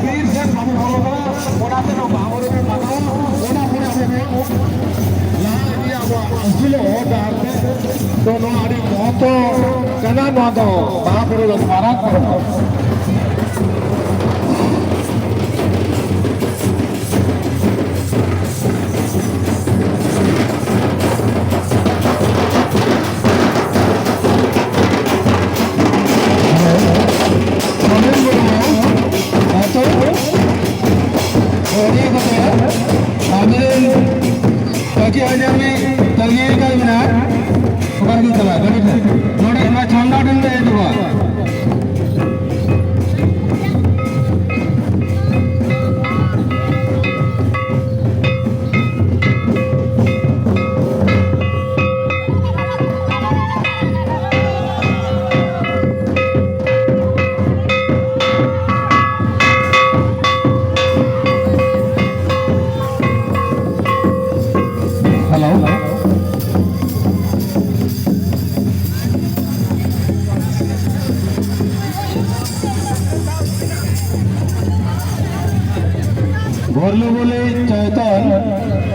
वीर से बाबू होगा ओना से बाबू रे बताओ ओना पूरा हो ला दिया वो असलो दार तो नो आड़ी मोतो कना मोतो बाबू रे मारा करो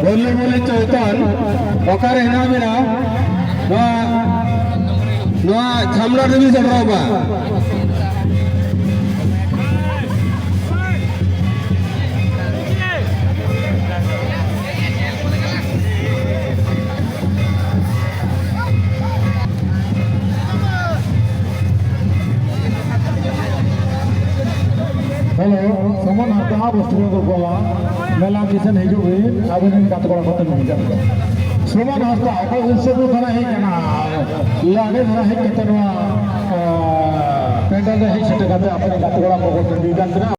बोले बोले चैतन ओकर हेना बिना नोआ छामला देवी चढ़ावा हेलो समन हाथ वस्तु को बोला मेला किसन हिजू भी आवेदन का तो बड़ा नहीं जाता समन हाथ आको उससे तो थोड़ा ही करना लागे थोड़ा ही कितना पेंडल है सेट करते अपने का तो बड़ा बहुत नहीं जाता